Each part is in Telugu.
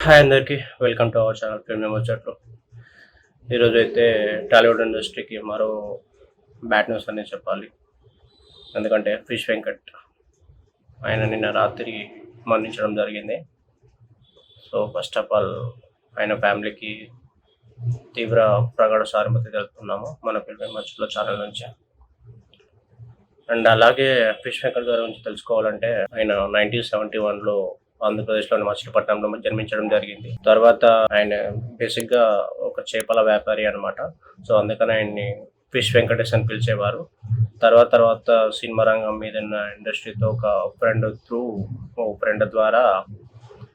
హాయ్ అందరికీ welcome to our channel film ముచ్చట్లు. ఈరోజు అయితే టాలీవుడ్ ఇండస్ట్రీకి మరో బ్యాడ్ న్యూస్ అని చెప్పాలి. ఎందుకంటే ఫిష్ వెంకట్ ఆయన నిన్న రాత్రి మరణించడం జరిగింది. సో ఫస్ట్ ఆఫ్ ఆల్ ఆయన ఫ్యామిలీకి తీవ్ర ప్రగాఢ సానుభూతి తెలుపుతున్నాము మన ఫిల్మ్ ముచ్చట్లు ఛానల్ నుంచి. అండ్ అలాగే ఫిష్ వెంకట్ గారి గురించి తెలుసుకోవాలంటే ఆయన 1971లో ఆంధ్రప్రదేశ్లోని మచిలీపట్నంలో జన్మించడం జరిగింది. తర్వాత ఆయన బేసిక్గా ఒక చేపల వ్యాపారి అనమాట. సో అందుకని ఆయన్ని ఫిష్ వెంకటేష్ అని పిలిచేవారు. తర్వాత సినిమా రంగం మీద ఇండస్ట్రీతో ఒక ఫ్రెండ్ ద్వారా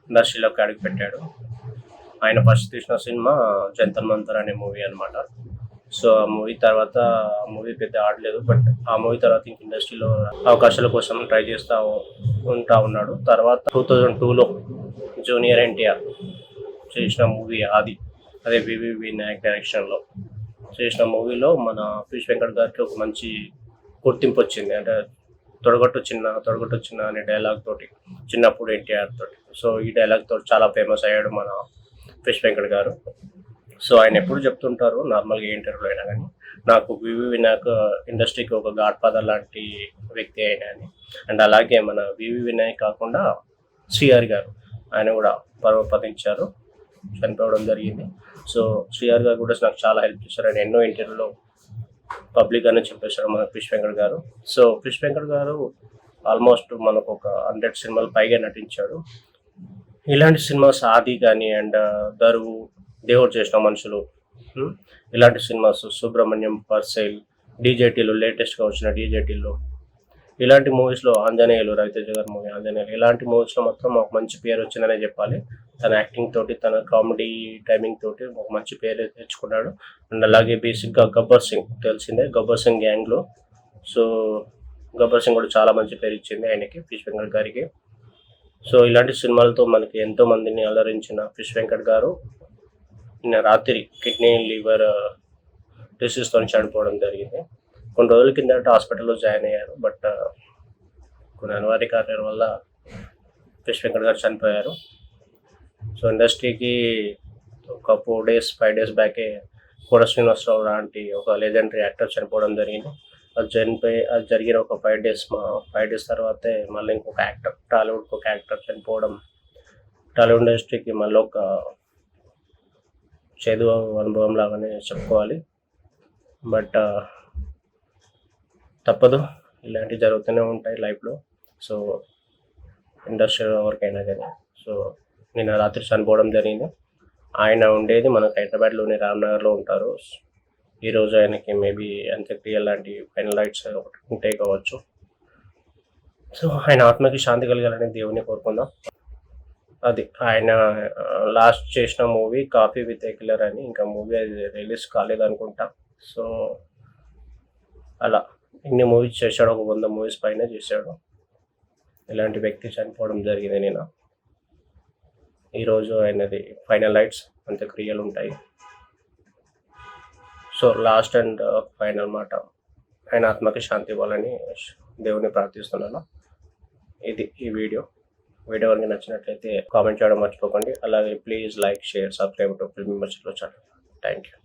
ఇండస్ట్రీలోకి అడుగు పెట్టాడు. ఆయన ఫస్ట్ తీసిన సినిమా జంతర్ మంతర్ అనే మూవీ అనమాట. సో ఆ మూవీ తర్వాత ఆ మూవీ పెద్ద ఆడలేదు. బట్ ఆ మూవీ తర్వాత ఇంక ఇండస్ట్రీలో అవకాశాల కోసం ట్రై ఉంటా ఉన్నాడు. తర్వాత 2002లో జూనియర్ ఎన్టీఆర్ చేసిన మూవీ అదే వివి వినాయక్ డైరెక్షన్లో చేసిన మూవీలో మన ఫిష్ వెంకట్ గారికి ఒక మంచి గుర్తింపు వచ్చింది. అంటే తొడగొట్టు చిన్న అనే డైలాగ్ తోటి, చిన్నప్పుడు ఎన్టీఆర్ తోటి. సో ఈ డైలాగ్ తోటి చాలా ఫేమస్ అయ్యాడు మన ఫిష్ వెంకట్ గారు. సో ఆయన ఎప్పుడు చెప్తుంటారు నార్మల్గా ఏ ఇంటర్వ్యూలో అయినా కానీ, నాకు వివి వినాయక్ ఇండస్ట్రీకి ఒక గాడ్ ఫాదర్ లాంటి వ్యక్తి అయినా అని. అండ్ అలాగే మన వివి వినాయక్ కాకుండా శ్రీహరి గారు ఆయన కూడా పరమపదించారు, చనిపోవడం జరిగింది. సో శ్రీహరి గారు కూడా నాకు చాలా హెల్ప్ చేశారు. ఆయన ఎన్నో ఇంటర్వ్యూలో పబ్లిక్గానే చెప్పేశారు మన ఫిష్ వెంకట్ గారు. సో ఫిష్ వెంకట్ గారు ఆల్మోస్ట్ మనకు ఒక 100 సినిమాలు పైగా నటించాడు. ఇలాంటి సినిమాస్ ఆది కానీ అండ్ దరువు, దేవుడు చేసిన మనుషులు, ఇలాంటి సినిమాస్, సుబ్రహ్మణ్యం, పర్సైల్, డీజేటీలు, లేటెస్ట్గా వచ్చిన డీజేటీలు, ఇలాంటి మూవీస్లో ఆంజనేయులు, రవితేజ గారి మూవీ ఆంజనేయులు, ఇలాంటి మూవీస్లో మొత్తం ఒక మంచి పేరు వచ్చిందనే చెప్పాలి. తన యాక్టింగ్ తోటి, తన కామెడీ టైమింగ్ తోటి ఒక మంచి పేరు తెచ్చుకున్నాడు. అండ్ అలాగే బేసిక్గా గబ్బర్ సింగ్ తెలిసిందే, గబ్బర్ సింగ్ గ్యాంగ్లో. సో గబ్బర్ సింగ్ కూడా చాలా మంచి పేరు ఇచ్చింది ఆయనకి, ఫిష్ వెంకట్ గారికి. సో ఇలాంటి సినిమాలతో మనకి ఎంతో మందిని అలరించిన ఫిష్ వెంకట్ గారు నిన్న రాత్రి కిడ్నీ లివర్ డిసీజ్తో చనిపోవడం జరిగింది. కొన్ని రోజుల కిందట హాస్పిటల్లో జాయిన్ అయ్యారు. బట్ కొన్ని అనివార్య కారణాల వల్ల ఫిష్ వెంకట్ గారు చనిపోయారు. సో ఇండస్ట్రీకి ఒక 5 డేస్ బ్యాకే కోట శ్రీనివాసరావు లాంటి ఒక లెజెండరీ యాక్టర్ చనిపోవడం జరిగింది. అది జరిగిన ఒక 5 డేస్ తర్వాతే మళ్ళీ ఇంకొక యాక్టర్, టాలీవుడ్కి ఒక యాక్టర్ చనిపోవడం టాలీవుడ్ ఇండస్ట్రీకి మళ్ళీ ఒక చేదు అనుభవం లాగానే చెప్పుకోవాలి. బట్ తప్పదు, ఇలాంటివి జరుగుతూనే ఉంటాయి లైఫ్లో. సో ఇండస్ట్రీలో ఎవరికైనా కానీ. సో నిన్న రాత్రి చనిపోవడం జరిగింది. ఆయన ఉండేది మనకు హైదరాబాద్లోని రామ్నగర్లో ఉంటారు. ఈరోజు ఆయనకి మేబీ అంత్యక్రియ లాంటి ఫైనల్ రైట్స్ ఒకటి ఉంటాయి కావచ్చు. సో ఆయన ఆత్మకి శాంతి కలగాలని దేవుని కోరుకుందాం. అది ఆయన లాస్ట్ చేసిన movie coffee with a killer అని, ఇంకా మూవీ అది రిలీజ్ కాలేదనుకుంటా. సో అలా ఇన్ని మూవీస్ చేశాడు, ఒక 100 మూవీస్ పైన చేశాడు. ఇలాంటి వ్యక్తి చనిపోవడం జరిగింది నిన్న. ఈరోజు ఆయనది ఫైనల్ రైట్స్, అంత్యక్రియలు ఉంటాయి. సో లాస్ట్ అండ్ ఫైనల్ మాట, ఆయన ఆత్మకి శాంతి ఇవ్వాలని దేవుని ప్రార్థిస్తున్నాను. ఇది ఈ వీడియో కనుక నచ్చినట్లయితే కామెంట్ చేయడం మర్చిపోకండి. అలాగే please like, share, subscribe to film ముచ్చట్లు ఛానల్. Thank you.